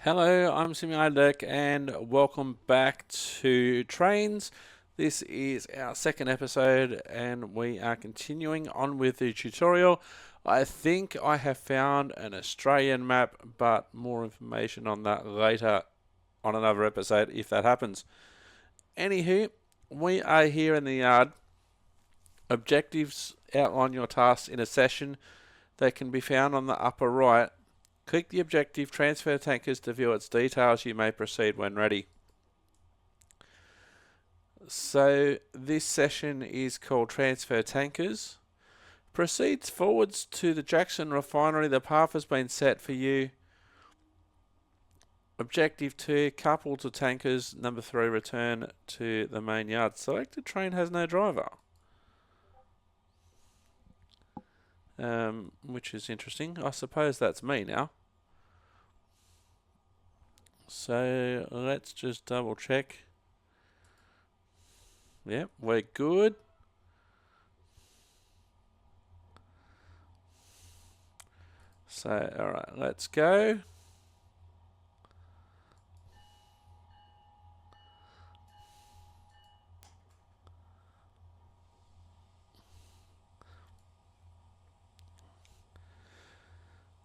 Hello, I'm Simulator and welcome back to Trainz. This is our second episode and we are continuing on with the tutorial. I think I have found an Australian map, but more information on that later on another episode if that happens. Anywho, we are here in the yard. Objectives outline your tasks in a session. They can be found on the upper right. Click the objective Transfer Tankers to view its details. You may proceed when ready. So this session is called Transfer Tankers. Proceed forwards to the Jackson refinery. The path has been set for you. Objective 2, couple to tankers. Number 3, return to the main yard. Selected train has no driver. Which is interesting. I suppose that's me now. So let's just double check. Yep, we're good. So, alright, let's go.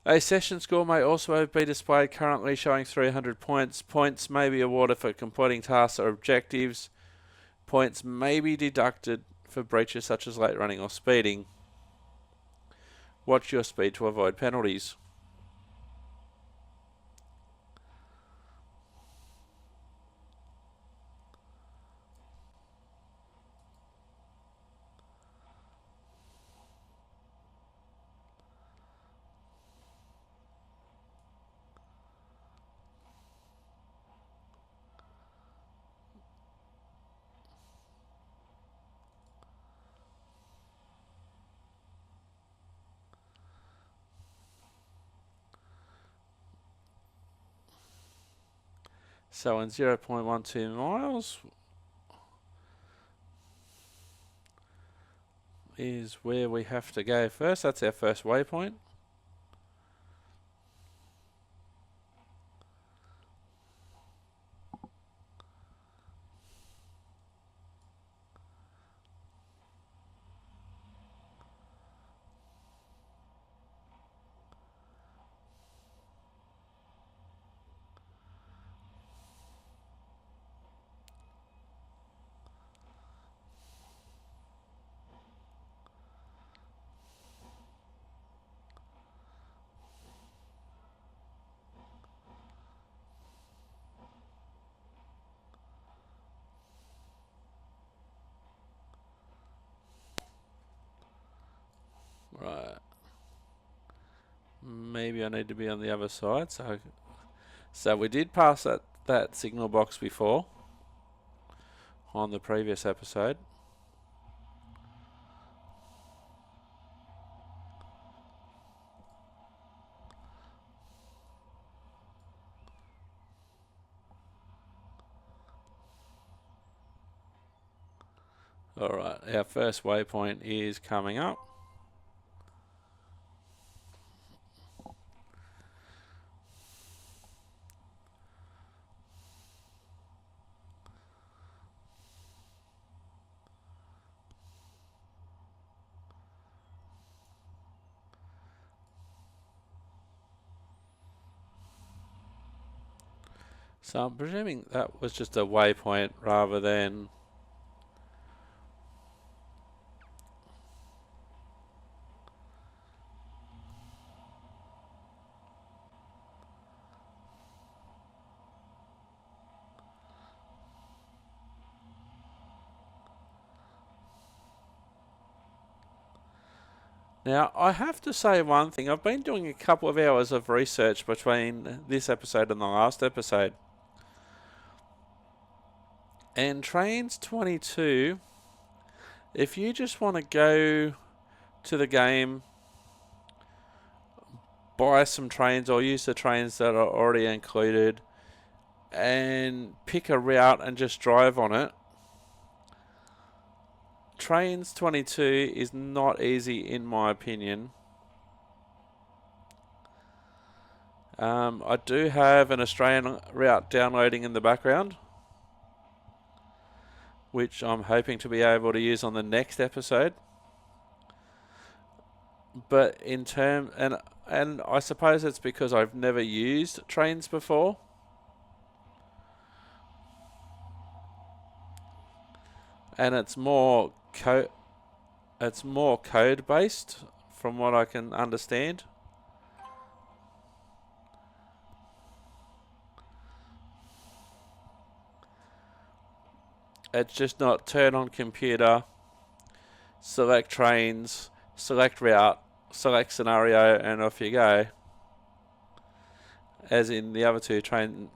A session score may also be displayed, currently showing 300 points. Points may be awarded for completing tasks or objectives. Points may be deducted for breaches such as late running or speeding. Watch your speed to avoid penalties. So in 0.12 miles is where we have to go first. That's our first waypoint. Right. Maybe I need to be on the other side. So we did pass that signal box before on the previous episode. Alright, our first waypoint is coming up. So I'm presuming that was just a waypoint rather than... Now, I have to say one thing. I've been doing a couple of hours of research between this episode and the last episode. And Trainz 22, if you just want to go to the game, buy some trains or use the trains that are already included and pick a route and just drive on it, Trainz 22 is not easy in my opinion. I do have an Australian route downloading in the background, which I'm hoping to be able to use on the next episode. But in term and I suppose it's because I've never used Trainz before. And it's more code based from what I can understand. It's just not turn on computer, select Trainz, select route, select scenario, and off you go. As in the other two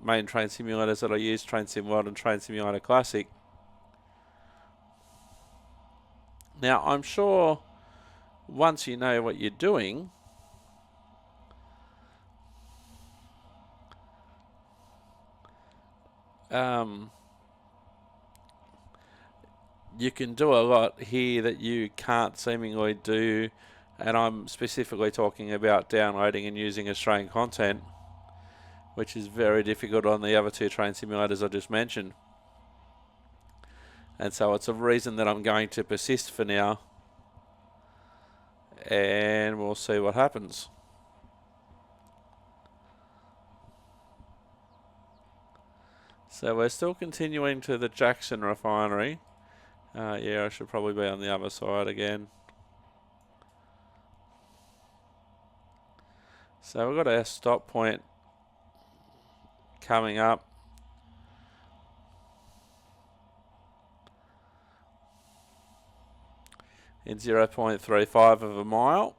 main train simulators that I use, Train Sim World and Train Simulator Classic. Now, I'm sure once you know what you're doing, you can do a lot here that you can't seemingly do, and I'm specifically talking about downloading and using Australian content, which is very difficult on the other two train simulators I just mentioned. And so it's a reason that I'm going to persist for now, and we'll see what happens. So we're still continuing to the Jackson refinery. Yeah, I should probably be on the other side again. So we've got our stop point coming up. In 0.35 of a mile.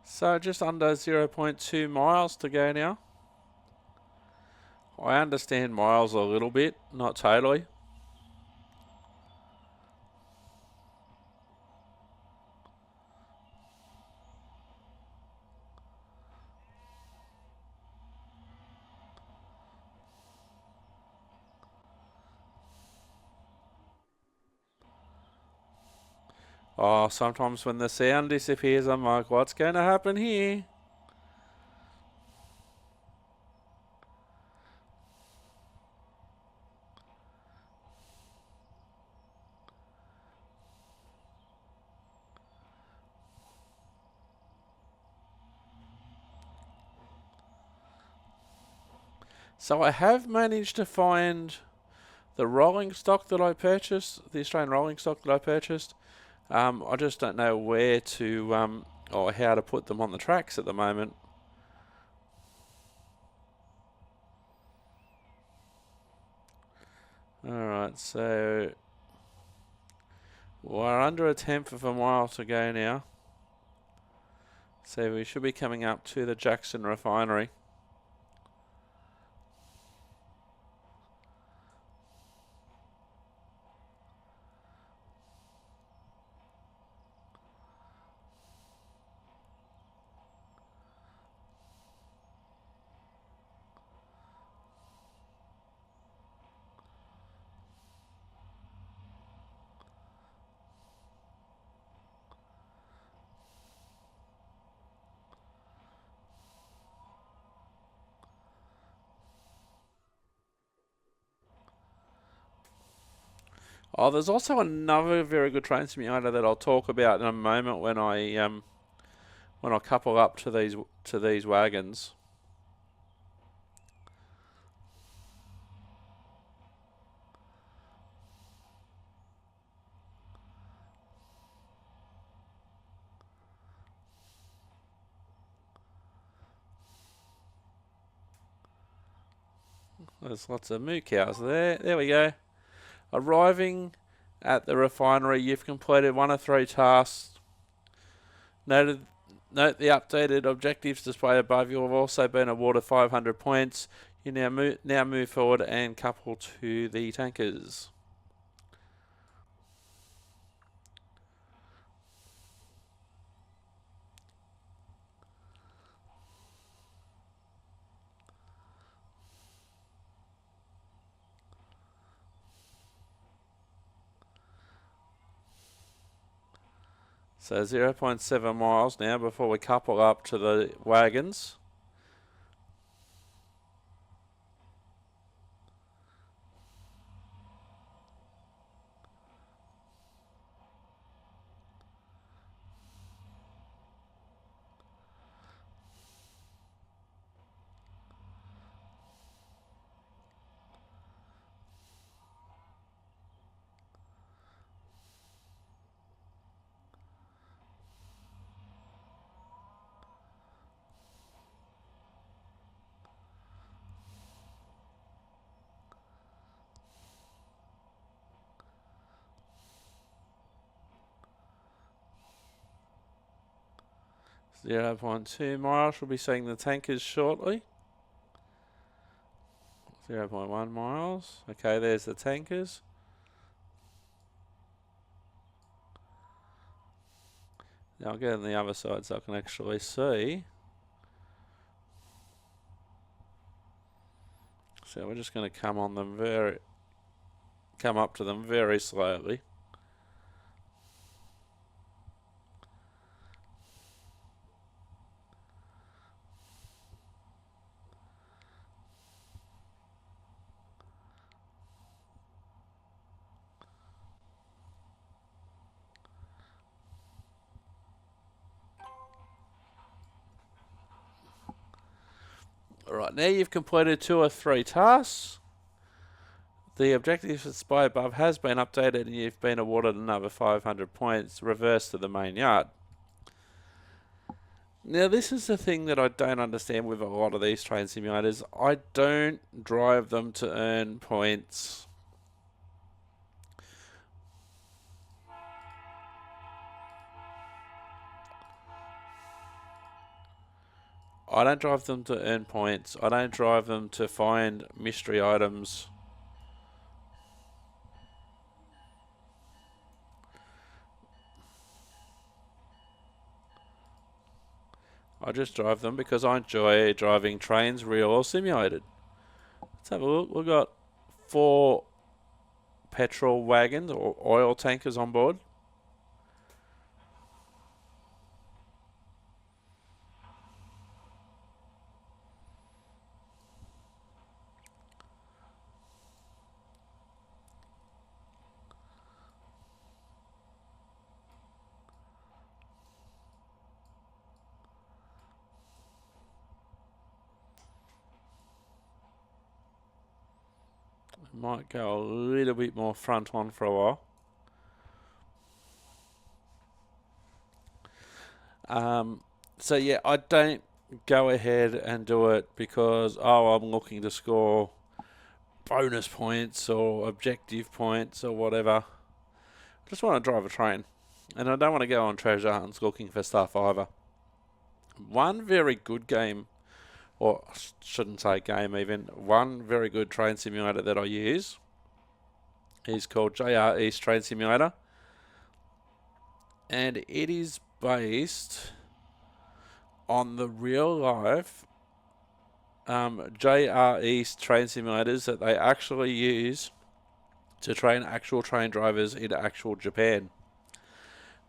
So just under 0.2 miles to go now. I understand miles a little bit, not totally. Oh, sometimes when the sound disappears, I'm like, what's going to happen here? So I have managed to find the rolling stock that I purchased, the Australian rolling stock that I purchased. I just don't know where to, or how to put them on the tracks at the moment. Alright, so we're under a tenth of a mile to go now. So we should be coming up to the Jackson refinery. Oh, there's also another very good train simulator that I'll talk about in a moment when I couple up to these wagons. There's lots of moo cows there. There we go. Arriving at the refinery, you've completed 1 of 3 tasks. Note the updated objectives displayed above. You have also been awarded 500 points. You now move forward and couple to the tankers. So 0.7 miles now before we couple up to the wagons. Zero 0.2 miles. We'll be seeing the tankers shortly. 0.1 miles. Okay, there's the tankers. Now I'll get on the other side so I can actually see. So we're just going to come up to them very slowly. Alright, now you've completed 2 of 3 tasks. The objective displayed above has been updated and you've been awarded another 500 points, reverse to the main yard. Now this is the thing that I don't understand with a lot of these train simulators. I don't drive them to earn points. I don't drive them to earn points. I don't drive them to find mystery items. I just drive them because I enjoy driving trains, real or simulated. Let's have a look. We've got 4 petrol wagons or oil tankers on board. Might go a little bit more front on for a while. So yeah, I don't go ahead and do it because, I'm looking to score bonus points or objective points or whatever. I just want to drive a train. And I don't want to go on treasure hunts looking for stuff either. One very good game, or I shouldn't say game even, one very good train simulator that I use is called JR East Train Simulator. And it is based on the real life JR East train simulators that they actually use to train actual train drivers in actual Japan.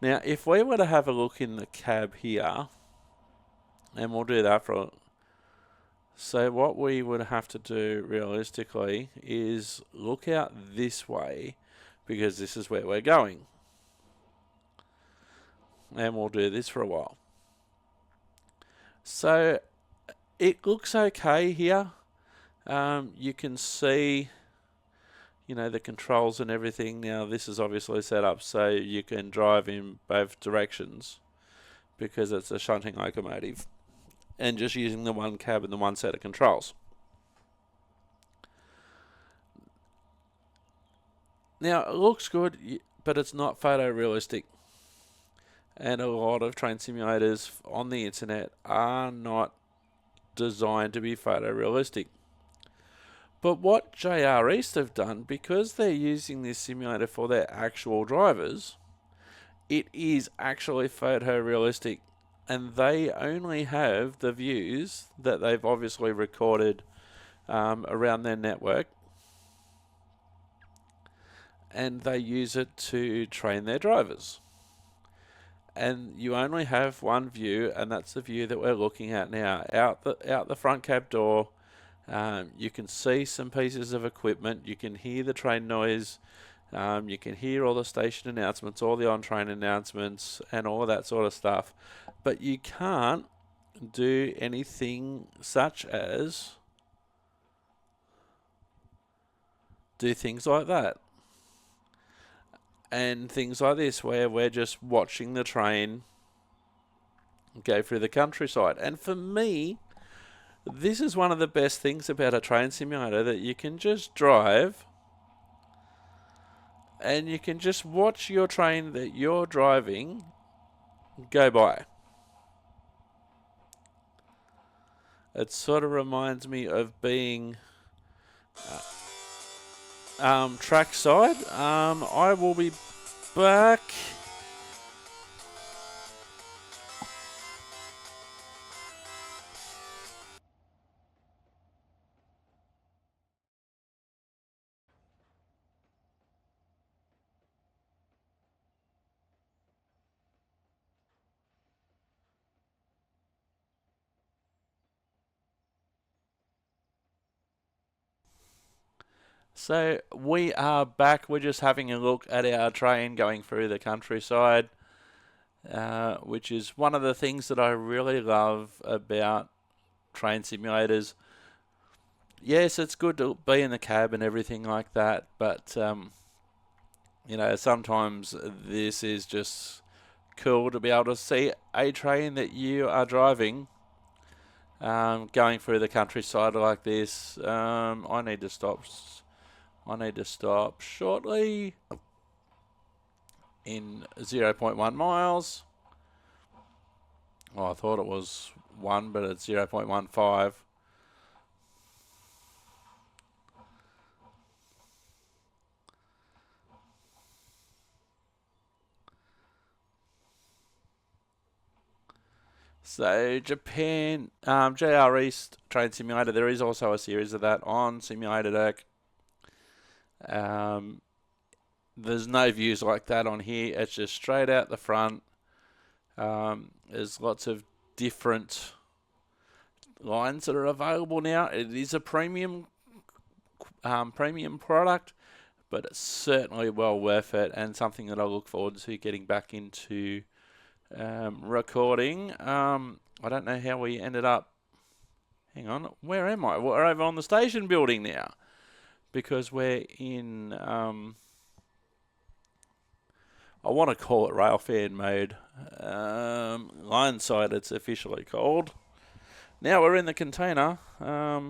Now, if we were to have a look in the cab here, and we'll do that so what we would have to do realistically is look out this way because this is where we're going. And we'll do this for a while. So it looks okay here. You can see, the controls and everything. Now this is obviously set up so you can drive in both directions because it's a shunting locomotive and just using the one cab and the one set of controls. Now, it looks good, but it's not photorealistic. And a lot of train simulators on the internet are not designed to be photorealistic. But what JR East have done, because they're using this simulator for their actual drivers, it is actually photorealistic. And they only have the views that they've obviously recorded around their network. And they use it to train their drivers. And you only have one view, and that's the view that we're looking at now. Out the front cab door, you can see some pieces of equipment. You can hear the train noise. You can hear all the station announcements, all the on-train announcements, and all of that sort of stuff. But you can't do anything such as do things like that. And things like this, where we're just watching the train go through the countryside. And for me, this is one of the best things about a train simulator, that you can just drive and you can just watch your train that you're driving go by. It sort of reminds me of being trackside. I will be back. So we are back. We're just having a look at our train going through the countryside, which is one of the things that I really love about train simulators. Yes, it's good to be in the cab and everything like that, but sometimes this is just cool to be able to see a train that you are driving going through the countryside like this. I need to stop shortly in 0.1 miles. Oh, I thought it was 1, but it's 0.15. So Japan, JR East Train Simulator, there is also a series of that on Simulator. There's no views like that on here. It's just straight out the front. There's lots of different lines that are available now. It is a premium product, but it's certainly well worth it, and something that I look forward to getting back into recording. I don't know how we ended up. Hang on, where am I? We're over on the station building now, because we're in, I want to call it railfan mode. Line side, it's officially called. Now we're in the container. I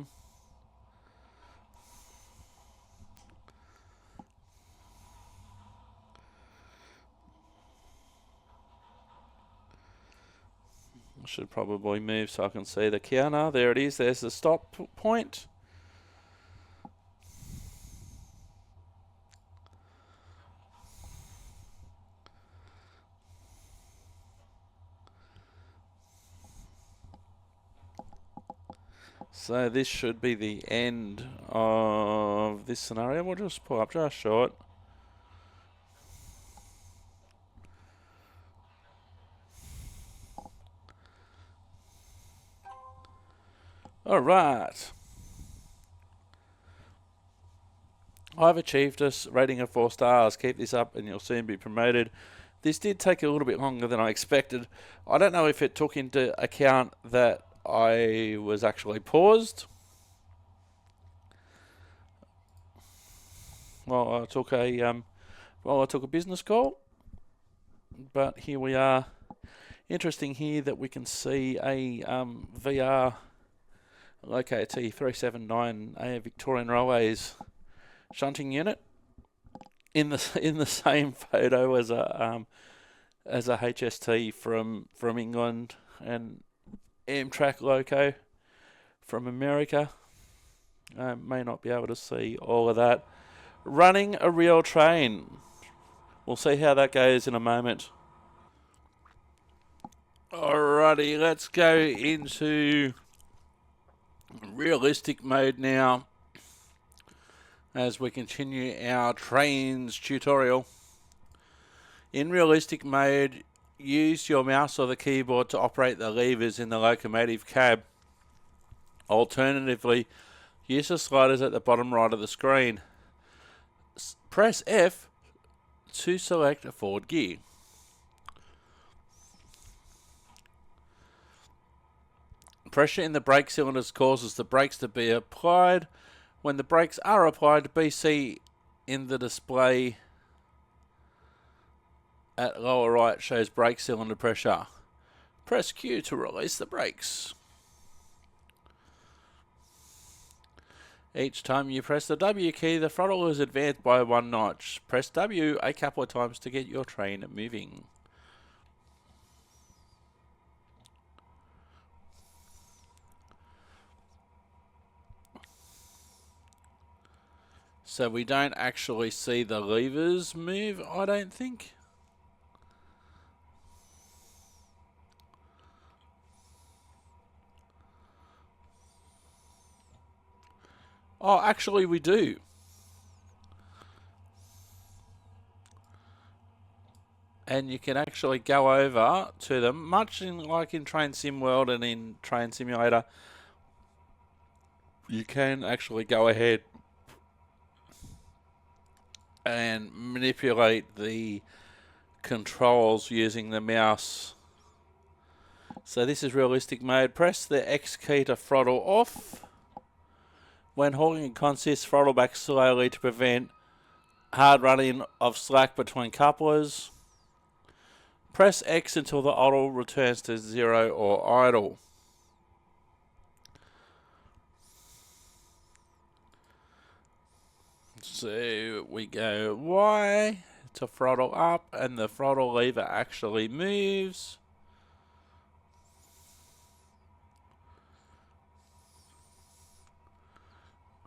should probably move so I can see the counter. There it is. There's the stop point. So this should be the end of this scenario. We'll just pull up just short. All right. I've achieved a rating of 4 stars. Keep this up and you'll soon be promoted. This did take a little bit longer than I expected. I don't know if it took into account that I was actually paused. Well, I took a business call. But here we are. Interesting here that we can see a VR locator T379, a Victorian Railways shunting unit. in the same photo as a HST from England and Amtrak loco from America. May not be able to see all of that. Running a real train. We'll see how that goes in a moment. Alrighty, let's go into realistic mode now as we continue our Trainz tutorial. In realistic mode, use your mouse or the keyboard to operate the levers in the locomotive cab. Alternatively, use the sliders at the bottom right of the screen. Press F to select a forward gear. Pressure in the brake cylinders causes the brakes to be applied. When the brakes are applied, BC in the display at lower right shows brake cylinder pressure. Press Q to release the brakes. Each time you press the W key, the throttle is advanced by 1 notch. Press W a couple of times to get your train moving. So we don't actually see the levers move, I don't think. Oh, actually we do. And you can actually go over to them, much like in Train Sim World and in Train Simulator. You can actually go ahead and manipulate the controls using the mouse. So this is realistic mode. Press the X key to throttle off. When hauling in consist, throttle back slowly to prevent hard running of slack between couplers. Press X until the idle returns to 0 or idle. So we go Y to throttle up, and the throttle lever actually moves.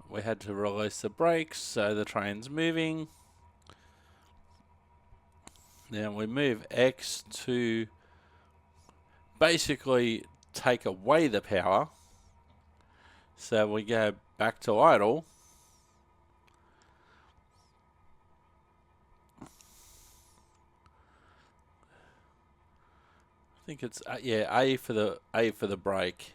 We had to release the brakes, so the train's moving. Now we move X to basically take away the power. So we go back to idle. I think it's yeah, A for the brake.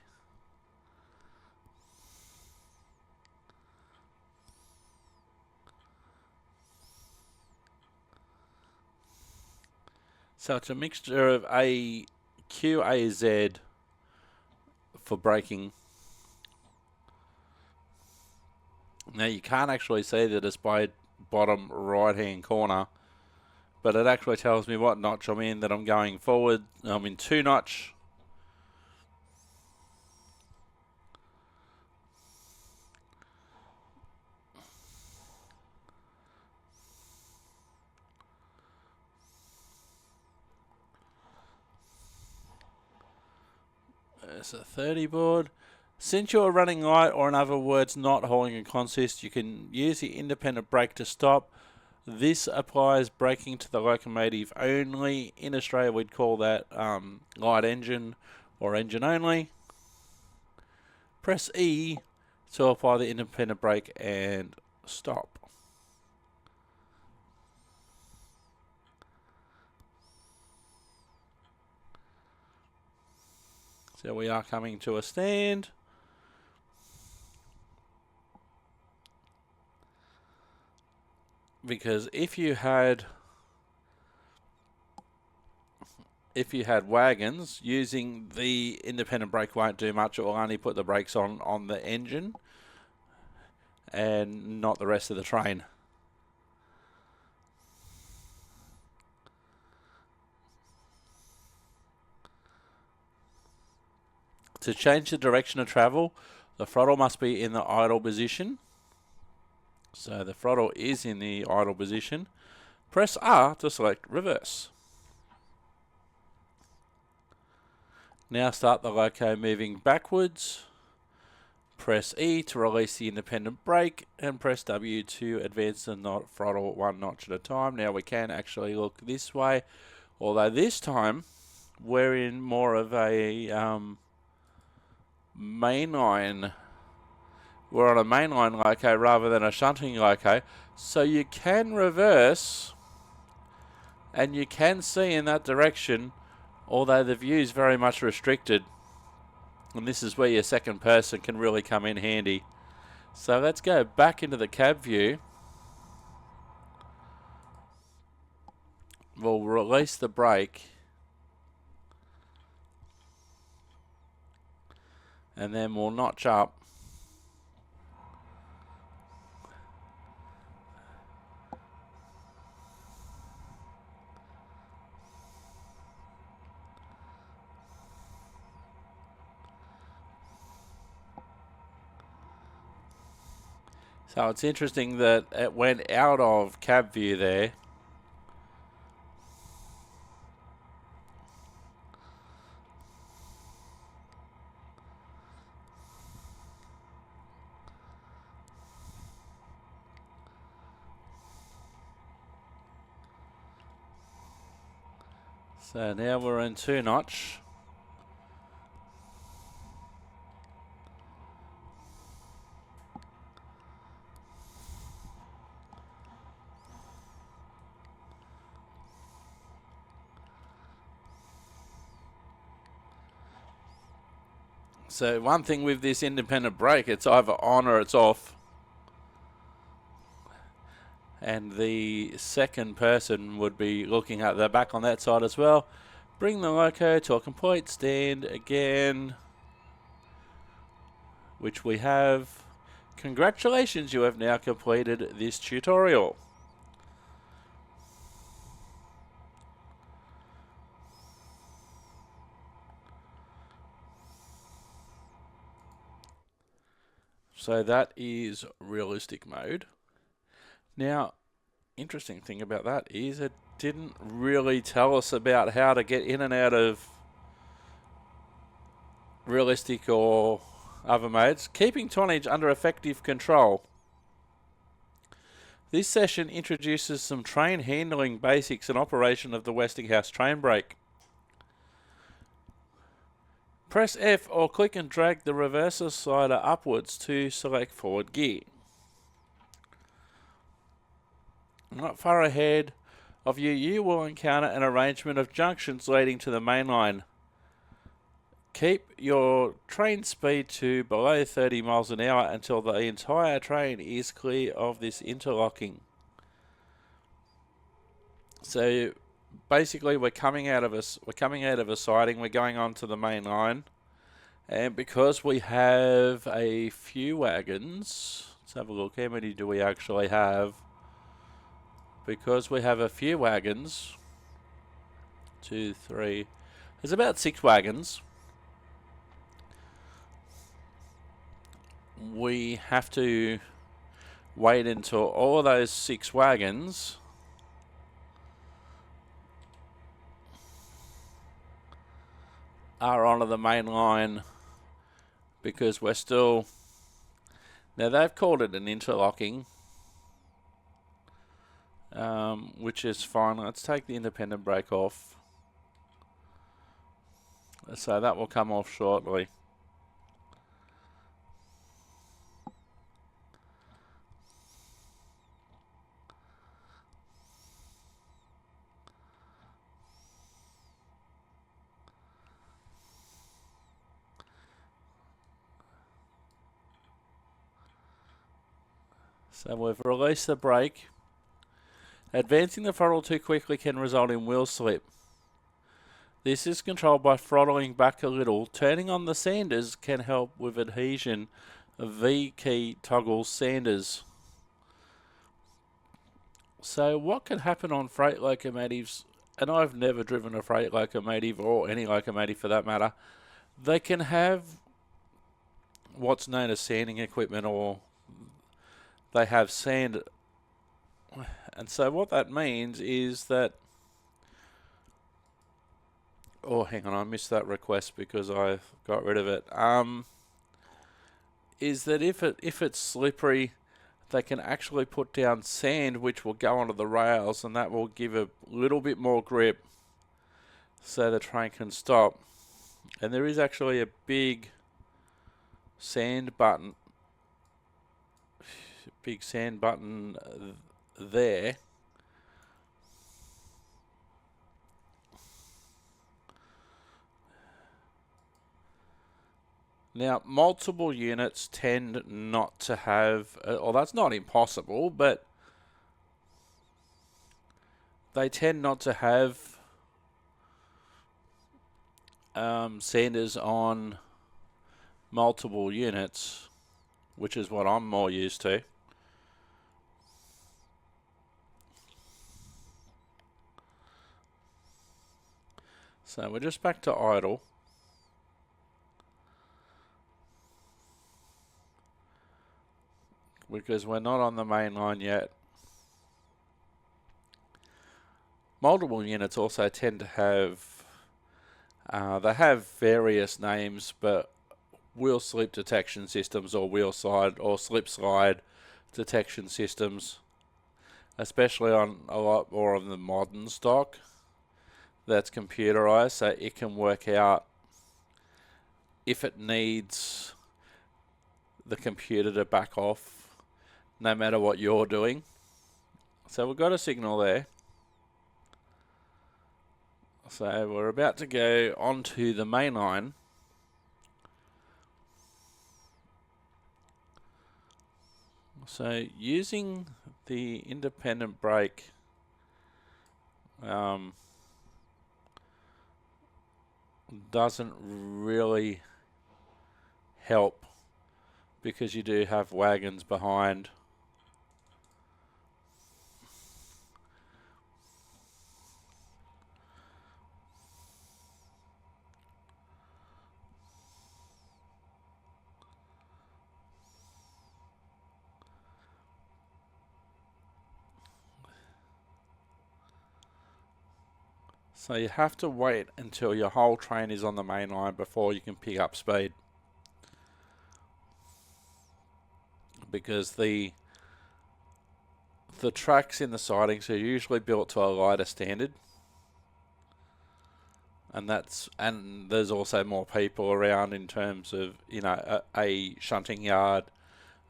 So it's a mixture of Q, A, Z for braking. Now you can't actually see the display bottom right hand corner, but it actually tells me what notch I'm in, that I'm going forward. I'm in 2 notch. There's a 30 board. Since you're running light, or in other words not hauling a consist, you can use the independent brake to stop. This applies braking to the locomotive only. In Australia we'd call that light engine or engine only. Press E to apply the independent brake and stop. So we are coming to a stand. Because if you had wagons, using the independent brake won't do much. It will only put the brakes on the engine and not the rest of the train. To change the direction of travel, the throttle must be in the idle position. So the throttle is in the idle position. Press R to select reverse. Now start the loco moving backwards. Press E to release the independent brake, and press W to advance the throttle 1 notch at a time. Now we can actually look this way, although this time we're in more of a mainline. We're on a mainline loco rather than a shunting loco, so you can reverse and you can see in that direction, although the view is very much restricted. And this is where your second person can really come in handy. So let's go back into the cab view. We'll release the brake. And then we'll notch up. So it's interesting that it went out of cab view there. So now we're in 2 notch. So one thing with this independent brake, it's either on or it's off. And the second person would be looking at the back on that side as well. Bring the loco to a complete stand again, which we have. Congratulations, you have now completed this tutorial. So that is realistic mode. Now, interesting thing about that is it didn't really tell us about how to get in and out of realistic or other modes. Keeping tonnage under effective control. This session introduces some train handling basics and operation of the Westinghouse train brake. Press F or click and drag the reverser slider upwards to select forward gear. Not far ahead of you, you will encounter an arrangement of junctions leading to the main line. Keep your train speed to below 30 miles an hour until the entire train is clear of this interlocking. So basically we're coming out of a siding, we're going on to the main line, and because we have a few wagons, let's have a look, how many do we actually have? Because we have a few wagons, 2, 3, there's about 6 wagons. We have to wait until all of those 6 wagons are onto the main line, because we're still, now they've called it an interlocking, which is fine. Let's take the independent brake off. So that will come off shortly. So we've released the brake. Advancing the throttle too quickly can result in wheel slip. This is controlled by throttling back a little. Turning on the sanders can help with adhesion of V-key toggle sanders. So what can happen on freight locomotives, and I've never driven a freight locomotive or any locomotive for that matter, they can have what's known as sanding equipment, or they have sand. And so what that means is that, oh, hang on, I missed that request because I got rid of it. Is that if it's slippery, they can actually put down sand which will go onto the rails, and that will give a little bit more grip so the train can stop. And there is actually a big sand button there. Now, multiple units tend not to have, or that's not impossible, but they tend not to have sanders on multiple units, which is what I'm more used to. So we're just back to idle. Because we're not on the main line yet. Multiple units also tend to have, they have various names, but wheel slip detection systems or wheel slide or slip slide detection systems, especially on a lot more of the modern stock that's computerized, so it can work out if it needs the computer to back off no matter what you're doing. So we've got a signal there. So we're about to go onto the main line. So using the independent brake doesn't really help because you do have wagons behind. So you have to wait until your whole train is on the main line before you can pick up speed. Because the tracks in the sidings are usually built to a lighter standard. And there's also more people around in terms of, you know, a shunting yard,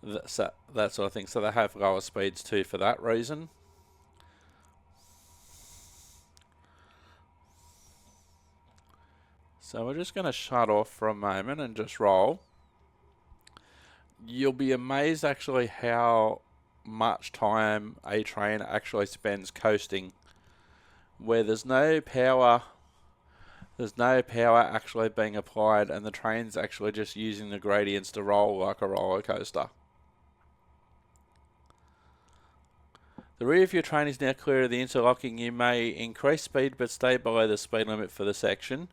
that sort of thing. So they have lower speeds too for that reason. So we're just going to shut off for a moment and just roll. You'll be amazed actually how much time a train actually spends coasting, where there's no power actually being applied, and the train's actually just using the gradients to roll like a roller coaster. The rear of your train is now clear of the interlocking. You may increase speed but stay below the speed limit for the section.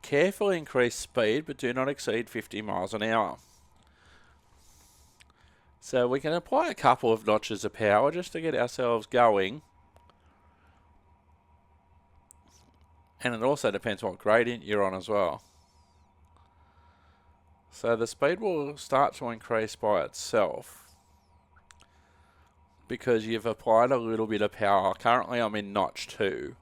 Carefully increase speed but do not exceed 50 miles an hour. So we can apply a couple of notches of power just to get ourselves going. And it also depends what gradient you're on as well. So the speed will start to increase by itself because you've applied a little bit of power. Currently I'm in notch 2.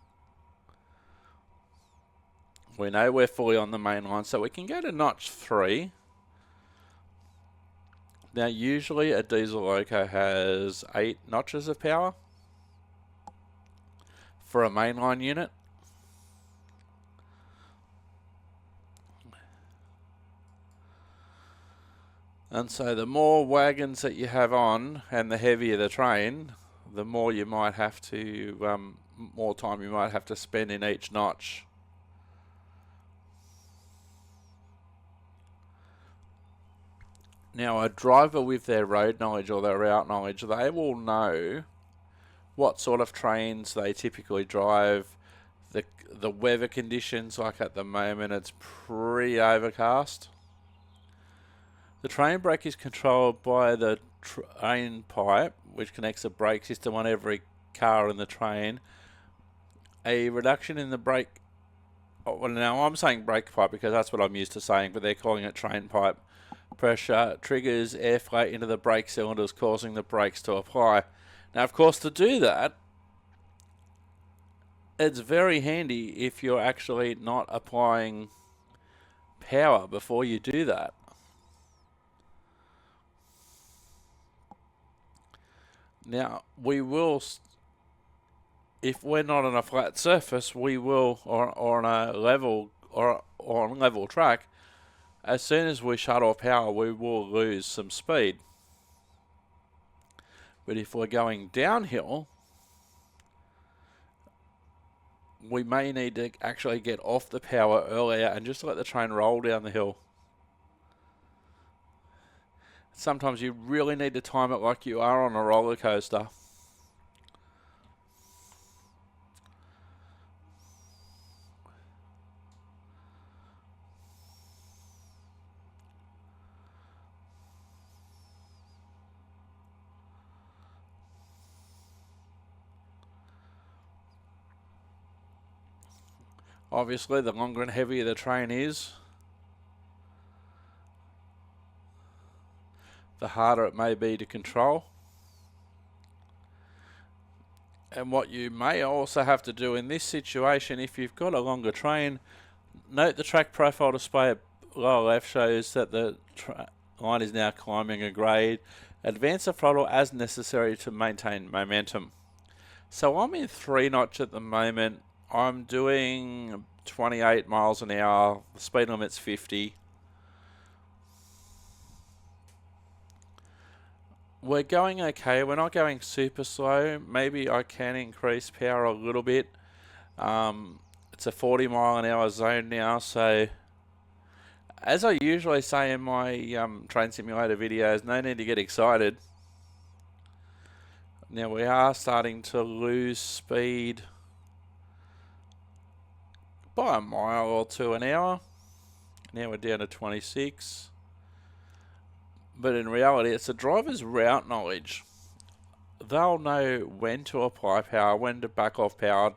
We know we're fully on the main line, so we can go to notch 3. Now usually a diesel loco has 8 notches of power for a mainline unit. And so the more wagons that you have on and the heavier the train, the more you might have to, more time you might have to spend in each notch. Now a driver with their road knowledge or their route knowledge, they will know what sort of trains they typically drive, the weather conditions, like at the moment it's pretty overcast. The train brake is controlled by the train pipe, which connects a brake system on every car in the train. A reduction in the brake, well, now I'm saying brake pipe because that's what I'm used to saying, but they're calling it train pipe pressure, triggers airflow into the brake cylinders, causing the brakes to apply. Now, of course, to do that, it's very handy if you're actually not applying power before you do that. Now, we will, if we're not on a flat surface, we will, or on a level, or on level track, as soon as we shut off power, we will lose some speed. But if we're going downhill, we may need to actually get off the power earlier and just let the train roll down the hill. Sometimes you really need to time it like you are on a roller coaster. Obviously, the longer and heavier the train is, the harder it may be to control. And what you may also have to do in this situation, if you've got a longer train, note the track profile display at lower left shows that the line is now climbing a grade. Advance the throttle as necessary to maintain momentum. So I'm in 3 notch at the moment. I'm doing 28 miles an hour. The speed limit's 50. We're going okay. We're not going super slow. Maybe I can increase power a little bit. It's a 40 mile an hour zone now, so as I usually say in my train simulator videos, no need to get excited. Now we are starting to lose speed by a mile or 2 an hour. Now we're down to 26. But in reality, it's the driver's route knowledge. They'll know when to apply power, when to back off power.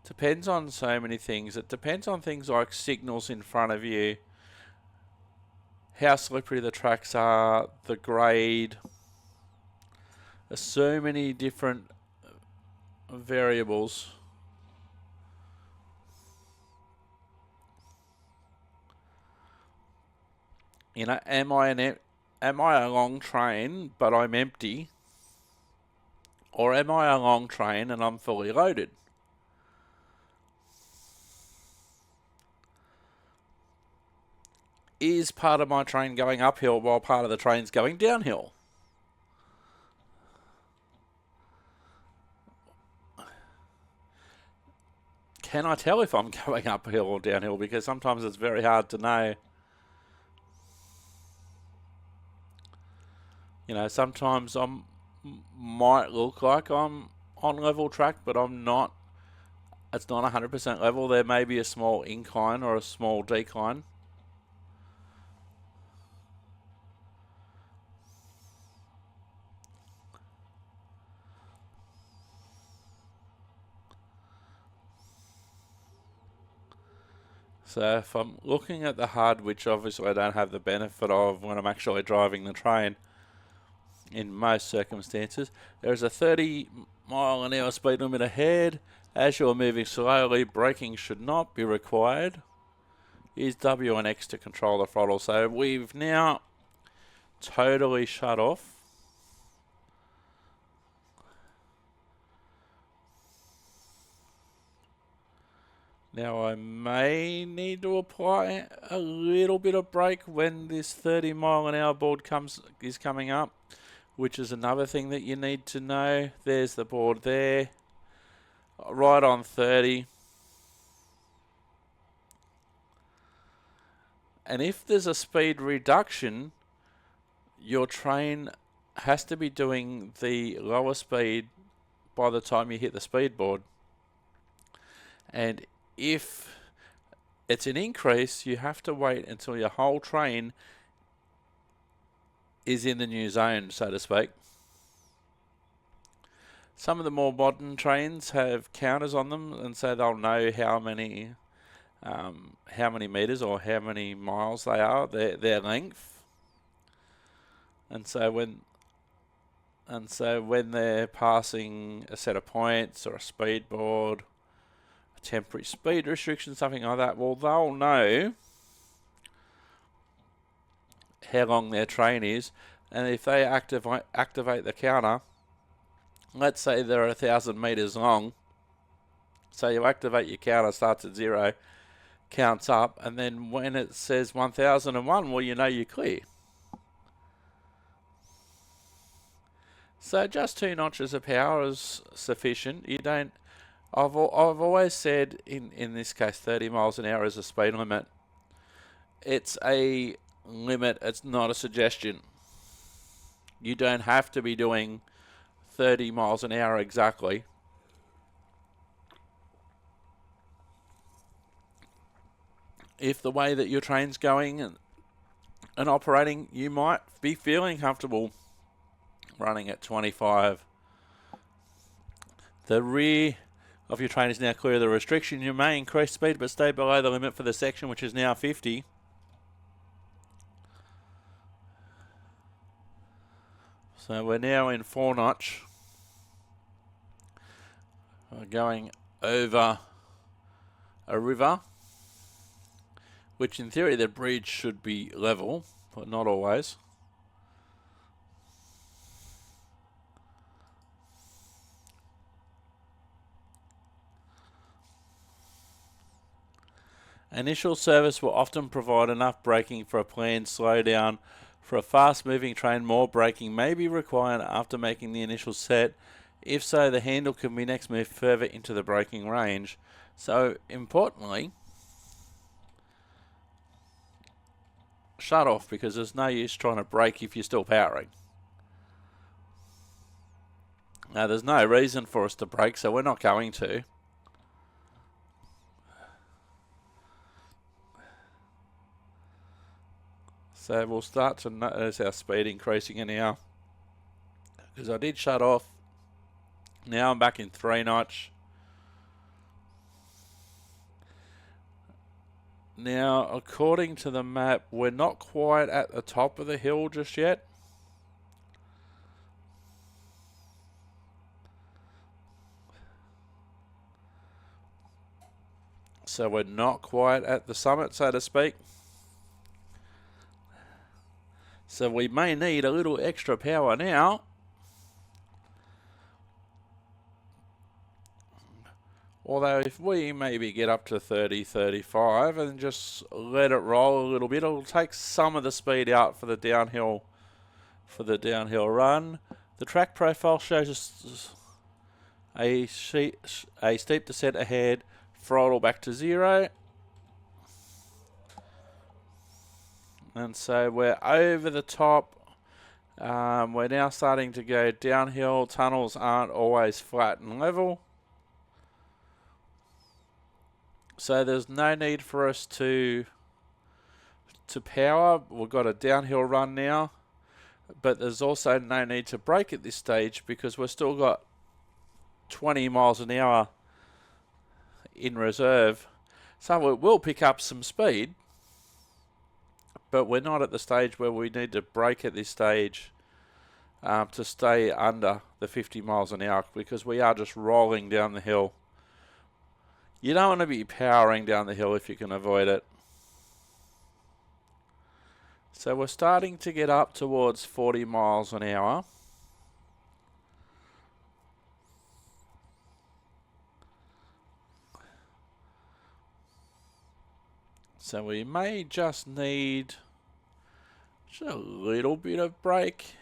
Depends on so many things. It depends on things like signals in front of you, how slippery the tracks are, the grade. There's so many different variables. You know, am I a long train but I'm empty? Or am I a long train and I'm fully loaded? Is part of my train going uphill while part of the train's going downhill? Can I tell if I'm going uphill or downhill? Because sometimes it's very hard to know. You know, sometimes I might look like I'm on level track, but I'm not. It's not 100% level. There may be a small incline or a small decline. So if I'm looking at the HUD, which obviously I don't have the benefit of when I'm actually driving the train, in most circumstances, there is a 30 mile an hour speed limit ahead. As you're moving slowly, braking should not be required. Use W and X to control the throttle. So we've now totally shut off. Now I may need to apply a little bit of brake when this 30 mile an hour board is coming up, which is another thing that you need to know. There's the board there, right on 30. And if there's a speed reduction, your train has to be doing the lower speed by the time you hit the speed board. And if it's an increase, you have to wait until your whole train is in the new zone, so to speak. Some of the more modern trains have counters on them, and so they'll know how many meters or how many miles they are, their length. And so when they're passing a set of points or a speed board, a temporary speed restriction, something like that, well, they'll know how long their train is, and if they activate the counter, let's say they're 1,000 meters long, so you activate your counter, starts at 0, counts up, and then when it says 1001, well, you know you're clear. So just 2 notches of power is sufficient. You don't. I've always said in this case 30 miles an hour is a speed limit. It's a limit. It's not a suggestion. You don't have to be doing 30 miles an hour exactly. If the way that your train's going and operating, you might be feeling comfortable running at 25. The rear of your train is now clear of the restriction. You may increase speed but stay below the limit for the section, which is now 50. So we're now in 4 notch. We're going over a river, which in theory the bridge should be level, but not always. Initial service will often provide enough braking for a planned slowdown. For a fast-moving train, more braking may be required after making the initial set. If so, the handle can be next moved further into the braking range. So, importantly, shut off, because there's no use trying to brake if you're still powering. Now, there's no reason for us to brake, so we're not going to. So we'll start to notice our speed increasing now, because I did shut off. Now I'm back in 3 notch. Now, according to the map, we're not quite at the top of the hill just yet. So we're not quite at the summit, so to speak. So we may need a little extra power now. Although if we maybe get up to 30, 35 and just let it roll a little bit, it'll take some of the speed out for the downhill run. The track profile shows us a steep descent ahead, throttle back to 0. And so we're over the top. We're now starting to go downhill. Tunnels aren't always flat and level. So there's no need for us to power. We've got a downhill run now. But there's also no need to brake at this stage, because we've still got 20 miles an hour in reserve. So it will pick up some speed. But we're not at the stage where we need to brake at this stage to stay under the 50 miles an hour, because we are just rolling down the hill. You don't want to be powering down the hill if you can avoid it. So we're starting to get up towards 40 miles an hour. So we may just need just a little bit of brake.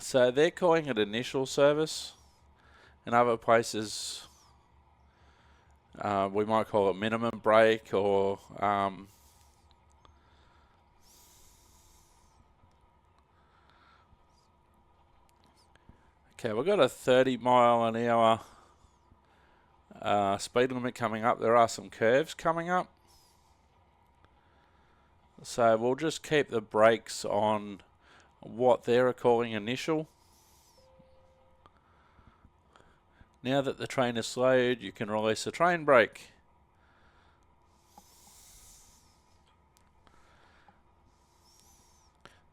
So they're calling it initial service. In other places, we might call it minimum brake, or Okay, we've got a 30 mile an hour speed limit coming up. There are some curves coming up. So we'll just keep the brakes on what they're calling initial. Now that the train is slowed, you can release the train brake.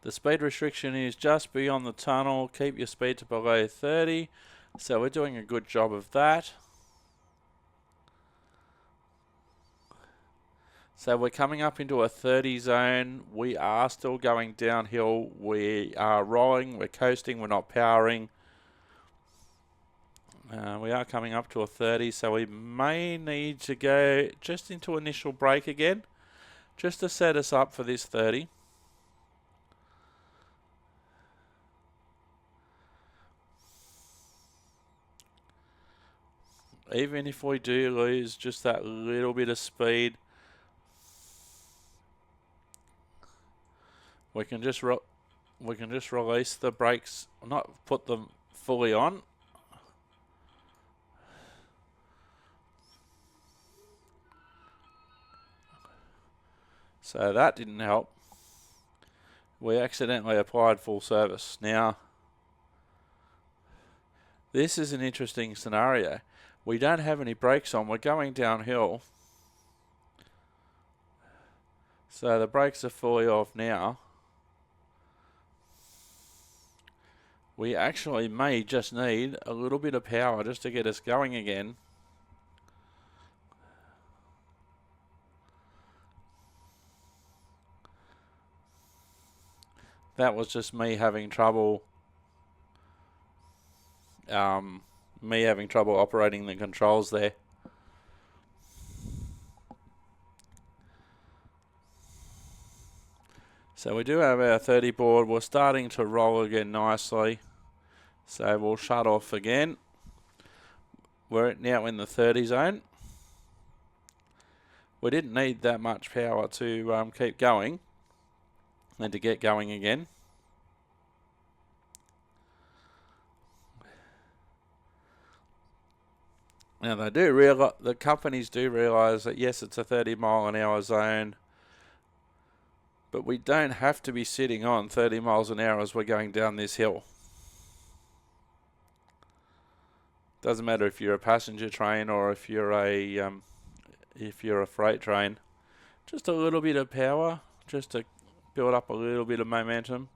The speed restriction is just beyond the tunnel. Keep your speed to below 30. So we're doing a good job of that. So we're coming up into a 30 zone. We are still going downhill. We are rolling. We're coasting. We're not powering. We are coming up to a 30, so we may need to go just into initial brake again, just to set us up for this 30. Even if we do lose just that little bit of speed, we can just release the brakes, not put them fully on. So that didn't help. We accidentally applied full service. Now, this is an interesting scenario. We don't have any brakes on. We're going downhill. So the brakes are fully off now. We actually may just need a little bit of power just to get us going again. That was just me having trouble. Operating the controls there. So we do have our 30 board. We're starting to roll again nicely. So we'll shut off again. We're now in the 30 zone. We didn't need that much power to keep going and to get going again. Now the companies do realise that yes, it's a 30 mile an hour zone, but we don't have to be sitting on 30 miles an hour as we're going down this hill. Doesn't matter if you're a passenger train or if you're a freight train. Just a little bit of power, just to build up a little bit of momentum.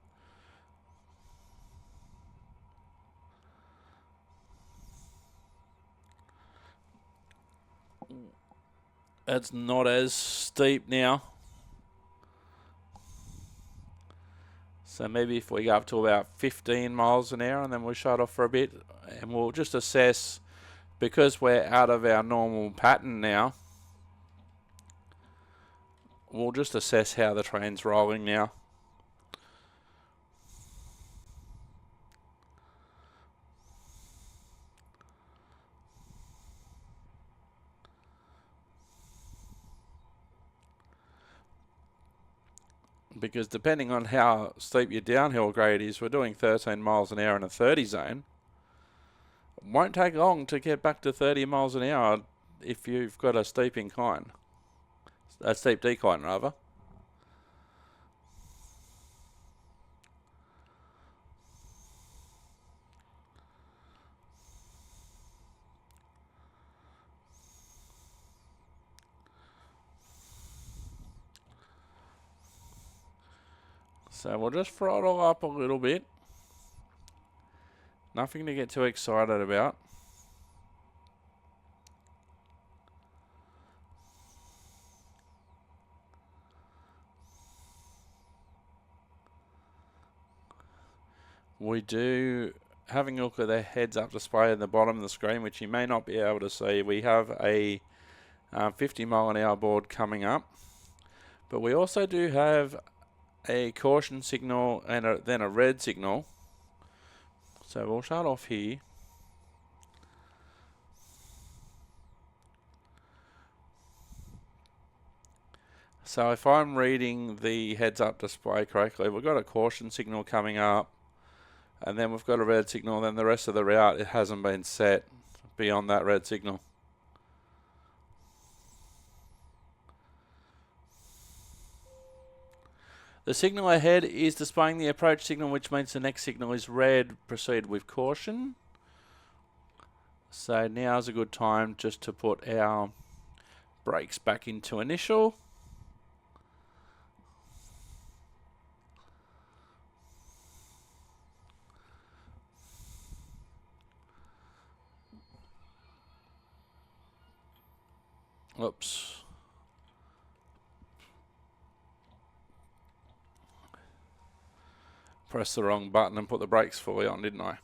It's not as steep now. So maybe if we go up to about 15 miles an hour and then we'll shut off for a bit and we'll just assess, because we're out of our normal pattern now, we'll just assess how the train's rolling now. Because depending on how steep your downhill grade is, we're doing 13 miles an hour in a 30 zone. It won't take long to get back to 30 miles an hour if you've got a steep incline. A steep decline, rather. So we'll just throttle up a little bit. Nothing to get too excited about. We do, having a look at the heads-up display at the bottom of the screen, which you may not be able to see, we have a 50 mile an hour board coming up. But we also do have a caution signal and then a red signal. So we'll shut off here. So if I'm reading the heads-up display correctly, we've got a caution signal coming up. and then we've got a red signal, then the rest of the route, it hasn't been set beyond that red signal. The signal ahead is displaying the approach signal, which means the next signal is red. Proceed with caution. So now's a good time just to put our brakes back into initial. Oops. Pressed the wrong button and put the brakes fully on, didn't I?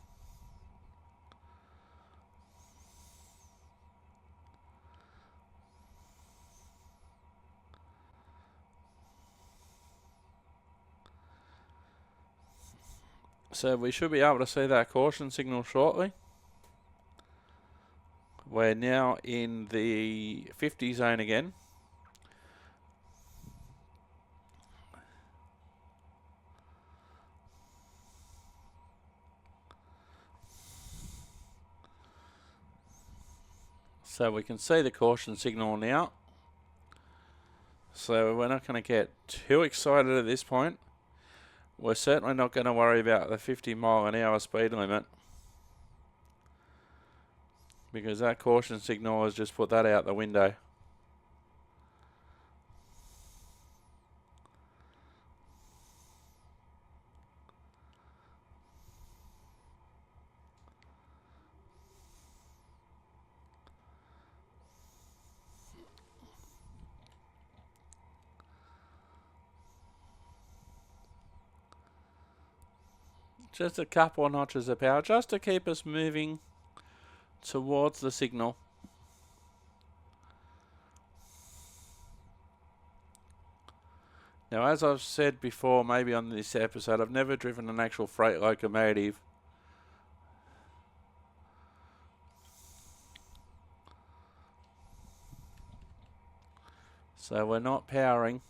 So we should be able to see that caution signal shortly. We're now in the 50 zone again. So we can see the caution signal now. So we're not going to get too excited at this point. We're certainly not going to worry about the 50 mile an hour speed limit, because that caution signal has just put that out the window. Just a couple of notches of power, just to keep us moving towards the signal. Now, as I've said before, maybe on this episode, I've never driven an actual freight locomotive. So we're not powering.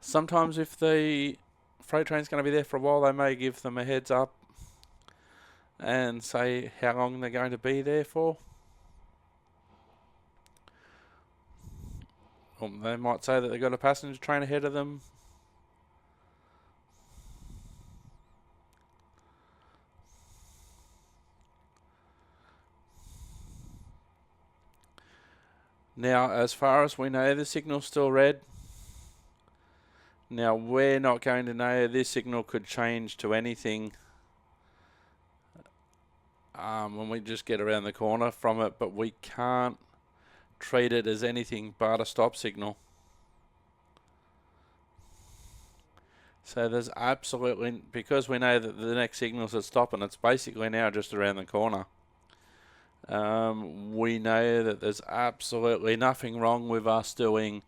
Sometimes if the freight train's going to be there for a while, they may give them a heads up and say how long they're going to be there for. Or they might say that they've got a passenger train ahead of them. Now, as far as we know, the signal's still red. Now, we're not going to know. This signal could change to anything when we just get around the corner from it, but we can't treat it as anything but a stop signal. So there's absolutely, because we know that the next signal's at stop and it's basically now just around the corner, we know that there's absolutely nothing wrong with us doing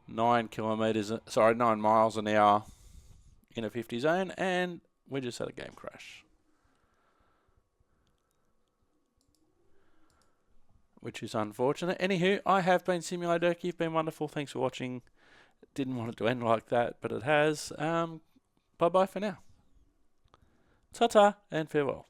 9 miles an hour in a 50 zone, and we just had a game crash, which is unfortunate. Anywho, I have been Simulator Dirk. You've been wonderful. Thanks for watching. Didn't want it to end like that, but it has. Bye bye for now. Ta-ta and farewell.